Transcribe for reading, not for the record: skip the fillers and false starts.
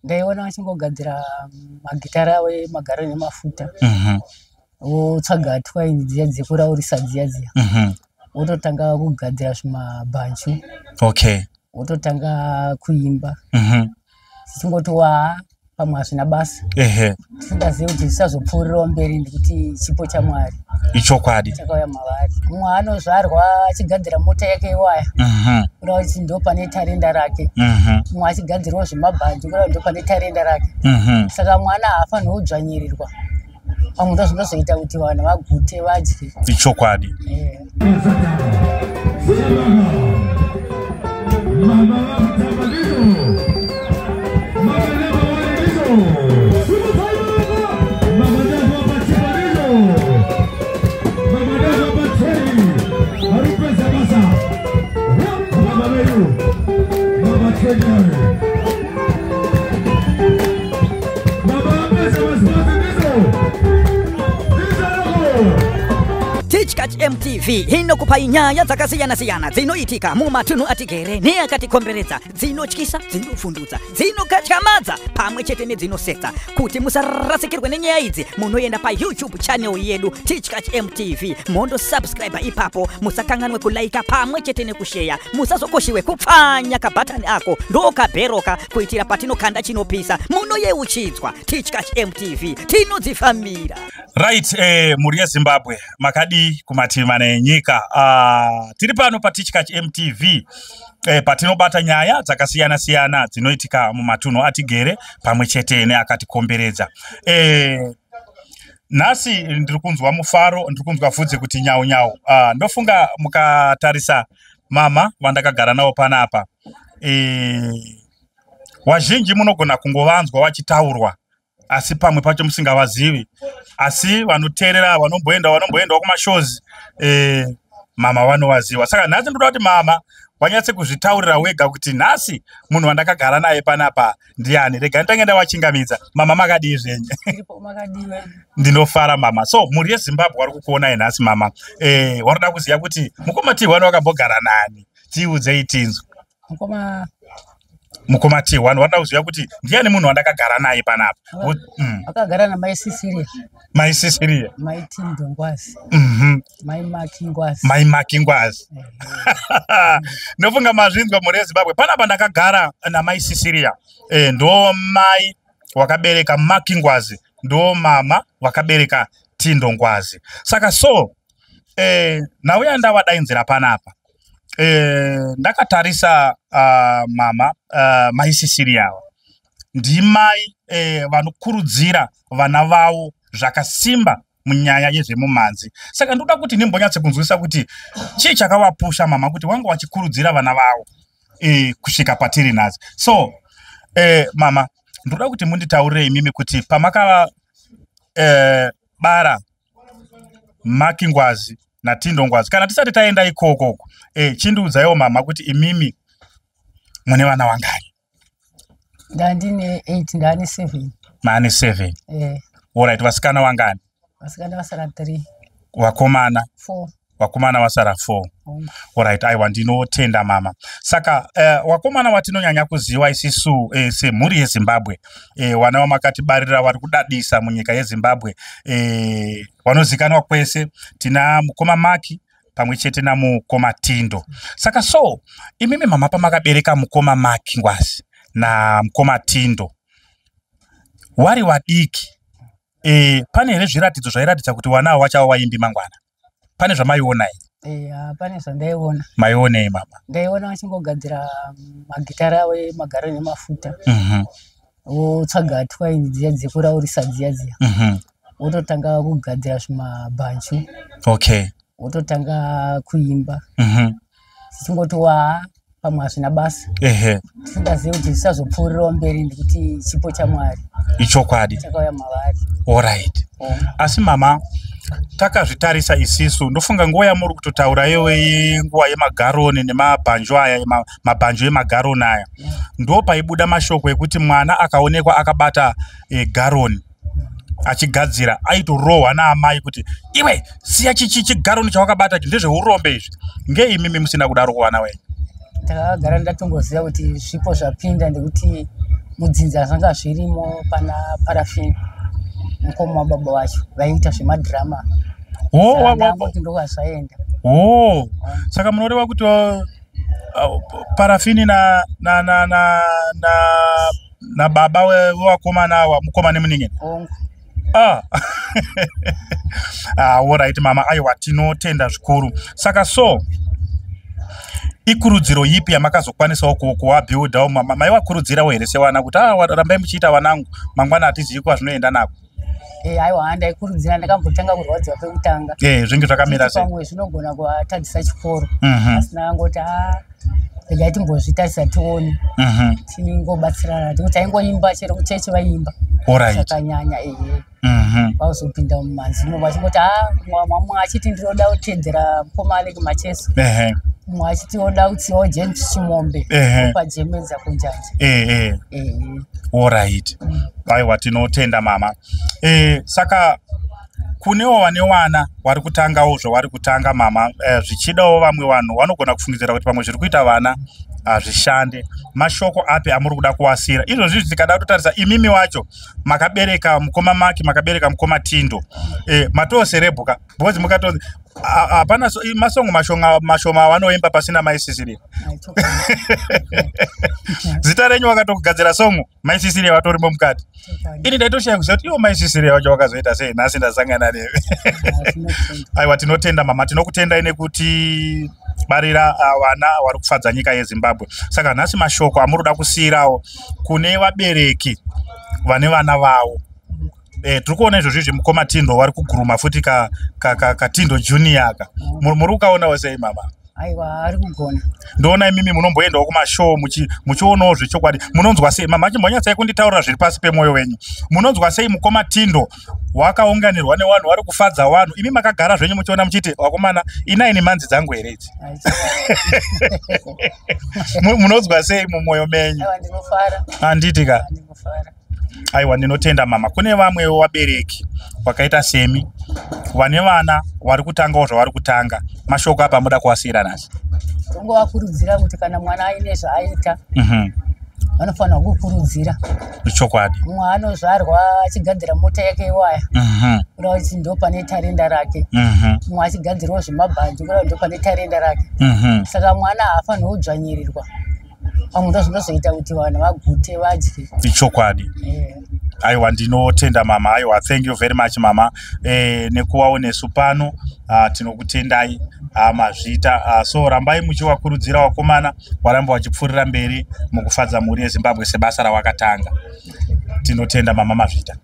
ndaiona vachingogadzira magitara magaro nemafuta wotsvaga twaini dziya dzekuraurisa dziya wototanga kugadzira zvimabhanchu wototanga kuimba tichingotova pamwe hazvina basa tisingazivi kuti zvisazopfuurirawo mberi nekuti chipo chaMwari ichokwadi chakauya mavari. Mumwe anozvarwa achigadzira mota yake yewaya kureva kuti ndo pane tarenda rake, mumwe achigadzirawo zvemabhanju kureva ndo pane tarenda rake. Saka mwana haafanirwi kudzvanyirirwa pamwe ndo zvinozoita kuti vanhu vagute vadye. Ichokwadi. Teachkach MTV inokupa inyaya dzakasiyana-siyana dzinoitika mumatunhu atigere neakatikomberedza, dzinotyisa, dzinofundudza, dzinokatyamadza pamwe chete nedzinosetsa. Kuti musarasikirwe nenyaya idzi, munoenda paYouTube channel yedu Teachkach MTV, mondo subscribe ipapo, musakanganwe kulaika pamwe chete nekushare, musazokoshiwe kupfanya kabhatani ako ndokabheroka kuitira patinokanda chinopisa munoyeuchidzwa. Teachkach MTV tinodzifamira. Right, muri yeZimbabwe makadi kumativi mana enyika. Tiri pano paTeachkach MTV patinobata nyaya dzakasiyana-siyana dzinoitika mumatunhu atigere pamwe chete neakatikomberedza. Nhasi ndiri kunzwa mufaro, ndiri kunzwa bvudzi kuti nyau nyau. Ndofunga mukatarisa mama vandakagara nawo panapa, wazhinji munogona kungovanzwa wachitaurwa asi pamwe pacho musingavazivi, asi vanoteerera vanomboendawo kumashows mama vanovaziva. Saka nhasi ndoda kuti mama wanyatse kuzvitaurira wega kuti nhasi munhu wandakagara naye panapa ndiani. Rega nditangenda wachingamidza. Mama makadii zvenye? Ndinofara mama. So muri yeZimbabwe vari kukuonai nhasi mama. Waroda kuziva kuti mukoma T1 wakambogara nani? Tiudzei tinzwe. Mukoma T1 waroda kuziva kuti ndiani munhu wandakagara naye panapa? Akagara naMai Cecilia. Mai Cecilia. Mai Tindo Ngwazi. Mai Maki Ngwazi. Mai Maki Ngwazi. Ndofunga mazvinzwa muri yeZimbabwe. Panapa ndakagara naMai Cecilia. Ndo mai wakabereka Maki Ngwazi. Ndo mama wakabereka Tindo Ngwazi. Saka so nauya ndavadainzira panapa. Ndakatarisa mama Mai Cecilia ndimai vanokurudzira vana vavo zvakasimba munyaya yezvemumanzi. Saka ndoda kuti nimbonyatse kunzwisa kuti chii chakavapusha mama kuti vanga vachikurudzira vana vavo kusvika patiri nhasi. So mama ndoda kuti munditaurire imimi kuti pamakava bara Maki Ngwazi naTindo Ngwazi, kana tisati taenda ikoko, chindiudzaiwo mama kuti imimi mune vana vangani? Ndandine 8, ndani 7. Mane 7. Alright, vasikana vangani? Vasikana vasara 3. Vakomana? 4. Vakomana vasara 4. Alright, aiwa ndinotenda mama. Saka vakomana vatinonyanya kuziva isisu semhuri yeZimbabwe, wana vamakatibarira vari kudadisa munyika yeZimbabwe, vanozikanwa kwese. Tina mukoma Maki pamwe chete namukoma Tindo. Saka so imimi mama pamakabereka mukoma Maki Ngwazi na mukoma Tindo, wari wadiki, pane here zviratidzo zvairatidza kuti wana wachava waimbi mangwana? Pane zvamaiona here? Pane zvandaiona. Maionei mama? Ndaiona vachingogadzira magitara magaro nemafuta, wotsvaga twaini dziya dzekuraurisa dziya wototanga kugadzira zvimabhanchu, wototanga kuimba, tichingotova pamwe hazvina basa, tisingazivi kuti zvisazopfuurirawo mberi nekuti chipo chaMwari ichokwadi chakauya mavari. Alright. Asi mama takazvitarisa isisu, ndofunga nguva yamuri kutotaura yewe nguva yemagaroni nemabhanju aya, mabhanju emagaroni aya, ndo paibuda mashoko ekuti mwana akaonekwa akabata garoni achigadzira aitorohwa naamai kuti iwe siya chigaroni chawakabata ndezveurombe izvi. Ngeimimi musina kudaro kuwana wenyu? Ndakagara ndatongoziva kuti zvipo zvapinda, ndekuti mudzinza zvanga zvirimo pana parafini mukoma wababa wacho vaiita zvemadhirama kuti ndokwasaenda. Saka munoreva kuti parafini na baba wewakomana mukoma nemuningeni. Alright mama, aiwa tinotenda zvikuru. Saka ikurudziro yipi yamakazokwanisa kuwabuilda maiwakurudzirawo here sewana kuti rambai muchiita vanangu mangwana hatizivi kwazvinoenda nako? Aiwa ndaikurudzira, ndakambotanga kurwadziwa pekutanga. Zvinge zvakamira sei? Pamwe zvinogona kuvatadzisa chikoro. Asina angoti regai timbozvitarisa tione. Tingobatsirana kuti aingoimba chero kuchechi vaimba. Zvakanyanya vauzopinda mumanzimo vachingoti mwamwe achiti ndinoda kutedzera mukoma Aleki Macheso. Mumwe achiti oda kutsiwawo James Chimombe pajemedza kunjanja. Alright. Aiwa tinotenda mama. Saka kunewo vane wana vari kutangawo zvavari kutanga mama, zvichidawo vamwe vanhu vanogona kufungidzira kuti pamwe zviri kuita vana zvishande. Mashoko api amuri kuda kuwasira? Izvozvi tikada kutarisa imimi wacho makabereka mukoma Maki, makabereka mukoma Tindo, matoserebhuka bhozi mukatonzi hapana masongo mashoma vanoimba pasina maisisiri. Zita renyu wakatogadzira songo maisisiri vatorimo mukati. Ini ndaitoshaya kuziva kuti iwo maisisiri wacho wakazoita sei, nhasi ndasangana newe. Aiwa tinotenda mama, tinokutendai nekuti barira vana vari kufadza nyika yeZimbabwe. Saka nhasi mashoko amuroda kusiyirawo kune vabereki vane vana vavo. Tiri kuona izvozvi mukoma Tindo vari kuguruma futi kaTindo Junior aka. Muri kukaonawo sei mama? Aiwa ari kugona. Ndoona imimi munomboendawo kumashow muchionawo zvechokwadi. Munonzwa sei mama? Chimbonyatsai kunditaurira zviri pasi pemwoyo wenyu. Munonzwa sei mukoma Tindo wakaunganirwa nevanhu vari kufadza vanhu, imi makagara zvenyu muchiona muchiti wakomana inai nemanzi dzangu here idzi? Munonzwa sei mumwoyo menyu? Aiwa ndinofara. Handiti ka? Ndinofara. Aiwa ndinotenda mama. Kune vamwe vabereki wakaita semi vane vana vari kutangawo zvavari kutanga. Mashoko apa muda kuwasiyira nhasi? Tongovakurudzira kuti kana mwana aine zvaaita vanofanira kukurudzira. Chokwadi. Mumwe anozvarwa achigadzira mota yake iwaya kureva kuti ndo pane tarenda rake. Mumwe achigadzirawo zvemabhanji kureva ndo pane tarenda rake. Saka mwana haafanirwi kudzvanyirirwa. Pamwe ndo zvinozoita kuti vanhu vagute vadye. Chokwadi. Aiwa ndinotenda mama. Aiwa thank you very much mama nekuvawo nesu pano. Tinokutendai mazvita. So rambai muchivakurudzira vakomana varamba vachipfuurira mberi mukufadza mhuri yeZimbabwe sebasa rawakatanga. Tinotenda mama mazvita.